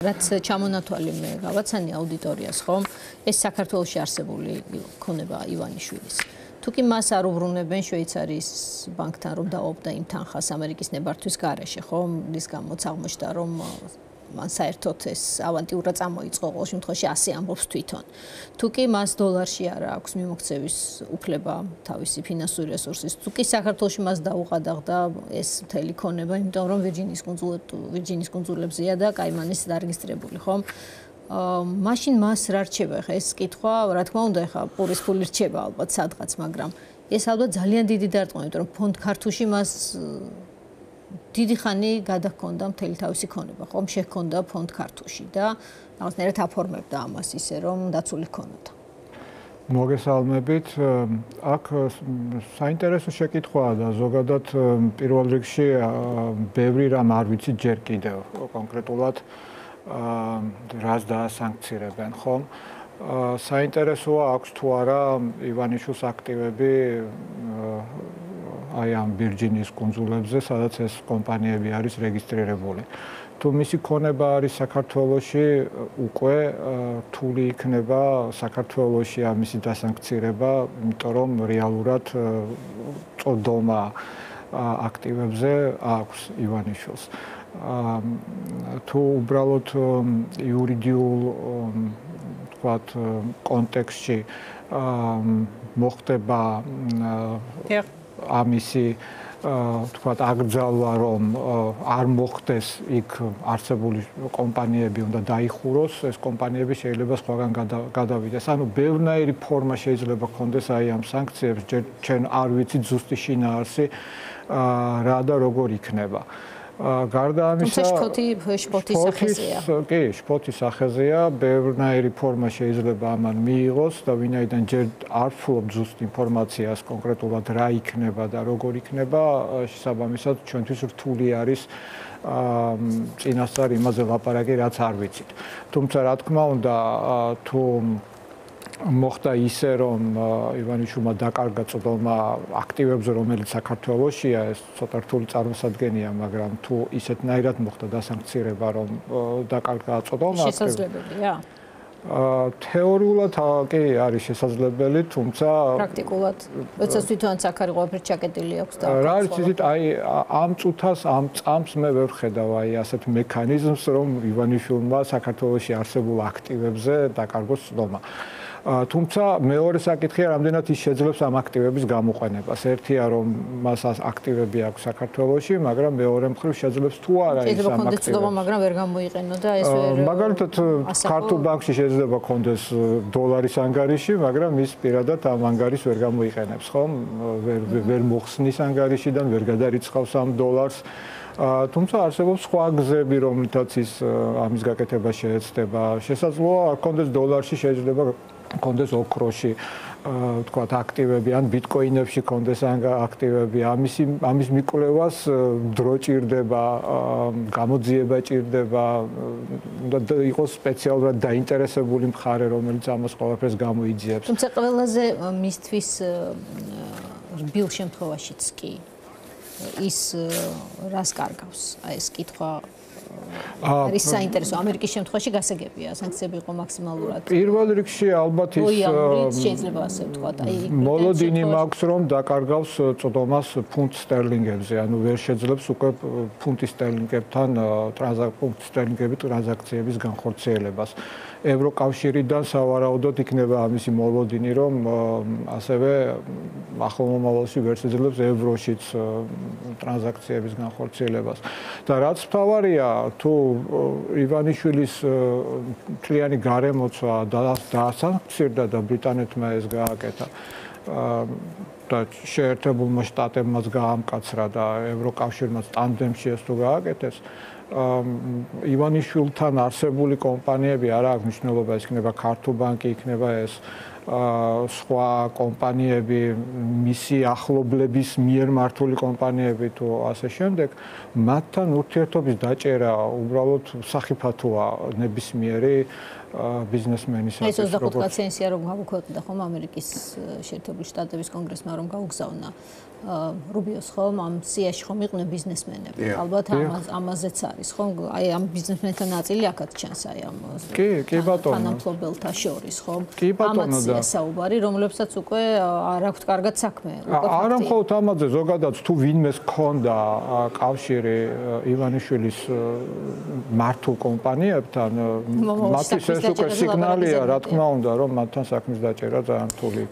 რაც ჩამონათვალი მე გავაცანი აუდიტორიას ხომ ეს საქართველოში არსებული ქონება ივანიშვილის თუ კი მას არ უბრუნებენ შვეიცარიის ბანკთან რომ დააობდა იმ თანხას ამერიკის ნებართვის გარეშე ხომ ის გამოც აღმოჩნდა რომ მან საერთოდ ეს ავანტიურა წამოიწყო ყოველ შემთხვევაში 100 ამბობს თვითონ თუ კი მას დოლარში არ აქვს მიმოქცევის უფლება თავისი ფინანსური რესურსის თუ კი საქართველოში მას დაუყადაღდა ეს მთელი ქონება იმიტომ რომ ვირჯინის კუნძულებზეა და კაიმანის დარეგისტრირებული ხომ მაშინ მას რა რჩება ხა ეს კითხვა რა თქმა უნდა ხა პურის ფული რჩება ალბათ სადღაც მაგრამ ეს ალბათ ძალიან დიდი დარტყმა იმიტომ რომ ფონდ ქართულში მას დიდი ხანი გადაჰქონდა მთელი თავისი ქონება ხომ შეჰქონდა ფონდ ქართულში და რაღაცნაირად აფორმებდა ამას ისე რომ დაცული ჰქონოდა მოგესალმებით აქ საინტერესო შეკითხვაა და ზოგადად პირველ რიგში ბევრი რამ არ ვიცი ჯერ კიდევ კონკრეტულად რას დაასანქცირებენ ხომ საინტერესოა აქვს თუ არა ივანიშვილის აქტივები აი ამ ვირჯინის კუნძულებზე, სადაც ეს კომპანიები არის რეგისტრირებული. თუ მისი ქონება არის საქართველოში, უკვე რთული იქნება საქართველოში ამისი დასანქცირება, იმიტომ რომ რეალურად წოდომა აქტივებზე აქვს ივანიშვილს. თუ უბრალოდ იურიდიულ თქვათ კონტექსტში მოხდება ამისი თქვათ აკრძალვა რომ არ მოხდეს იქ არსებული კომპანიები უნდა დაიხუროს ეს კომპანიები შეიძლება სხვაგან გადავიდეს ანუ ბევრნაირი ფორმა შეიძლება ქონდეს აი ამ სანქციებს ჩვენ არ ვიცით ზუსტი შინაარსი რა და როგორ იქნება გარდა ამისა შფოთის სახეზეა კი შფოთის სახეზეა ბევრნაირი ფორმა შეიძლება ამან მიიღოს და ვინაიდან ჯერ არ ვფლობ ზუსტ ინფორმაციას კონკრეტულად რა იქნება და როგორ იქნება შესაბამისად ჩვენთვის რთული არის წინასწარ იმაზე ლაპარაკი რაც არ ვიცით თუმცა რა თქმა უნდა თუ მოხდა ისე რომ ივანიშვილმა დაკარგა წოდომა აქტივებზე რომელიც საქართველოშია ეს ცოტა რთული წარმოსადგენია მაგრამ თუ ისეთნაირად მოხდა დასანქცირება რომ დაკარგა წოდომა შესაძლებელია თეორიულად კი არის შესაძლებელი თუმცა პრაქტიკულად როდესაც თვითონაც აქ არის ყველაფერი ჩაკეტილი აქვს და რა არის იცით აი ამ წუთას ამ წამს მე ვერ ხედავ აი ასეთ მექანიზმს რომ ივანიშვილმა საქართველოში არსებულ აქტივებზე დაკარგოს წოდომა თუმცა მეორე საკითხია რამდენად ის შეძლებს ამ აქტივების გამოყენებას. ერთია რომ მას აქტივები აქვს საქართველოში, მაგრამ მეორე მხრივ შეძლებს თუ არა ის ამ აქტივებს. მაგრამ ვერ გამოიყენო და ეს ვერ მაგალითად ქართულ ბანკში შეიძლება კონდეს დოლარის ანგარიში, მაგრამ ის პირადად ამ ანგარიშს ვერ გამოიყენებს, ხომ? ვერ მოხსნის ანგარიშიდან, ვერ გადარიცხავს ამ დოლარს. თუმცა არსებობს სხვა გზები, რომლითაც ის ამის გაკეთება შეეცდება. შესაძლოა არ კონდეს დოლარში, შეიძლება კონდეს ოქროში თქვათ აქტივები ან ბიტკოინებში კონდეს აქტივები ამის მიკვლევას დრო ჭირდება გამოძიება ჭირდება უნდა იყოს სპეციალურად დაინტერესებული მხარე რომელიც ამას ყველაფერს გამოიძიებს თუმცა ყველაზე მისთვის რბილ შემთხვევაშიც კი ის რას კარგავს აი ეს კითხვა არის საინტერესო ამერიკის შემთხვევაში გასაგებია სანქციები იყო მაქსიმალურად პირველ რიგში ალბათ ის შეიძლება ასე ვთქვათ აი მოლოდინი მაქვს რომ დაკარგავს წოდომას ფუნტ სტერლინგებზე ანუ ვერ შეძლებს უკვე ფუნტის სტერლინგებთან ტრანზაქციების განხორციელებას ევროკავშირიდან სავარაუდოდ იქნება ამისი მოლოდინი რომ ასევე ახლო მომავალში ვერ შეძლებს ევროშიც ტრანზაქციების განხორციელებას და რაც მთავარია თუ ივანიშვილის მთლიანი გარემოცვა დაასანქცირდა და ბრიტანეთმა ეს გააკეთა და შეერთებულმა შტატებმაც გაამკაცრა და ევროკავშირმაც ტანდემში ეს თუ გააკეთეს ივანიშვილთან არსებული კომპანიები არა აქვს მნიშვნელობა, იქნება ქართულ ბანკი, იქნება ეს სხვა კომპანიები, მისი ახლობლების მიერ მართული კომპანიები თუ ასე შემდეგ, მათთან ურთიერთობის დაჭერა უბრალოდ სახიფათოა ნებისმიერი ბიზნესმენისათვის. ეს 25 კაცენსია რომ გავუქვეყნდა ხომ ამერიკის შეერთებული შტატების კონგრესმა რომ გაუგზავნა რუბიოს ხომ ამ სიაში ხომ იყვნენ ბიზნესმენები. ალბათ ამაზეც არის ხომ აი ამ ბიზნესმენთა ნაწილი აქაც ჩანს აი ამ კი ბატონო თანამფლობელთა შორის ხომ კი ბატონო და საუბარი რომლებსაც უკვე არ აქვთ კარგად საქმე. არა მხოლოდ ამაზე ზოგადად თუ ვინმეს ქონდა კავშირი ივანიშვილის მართულ კომპანიებთან მათთვის ეს უკვე სიგნალია რა თქმა უნდა რომ მათთან საქმის დაჭერა ძალიან რთული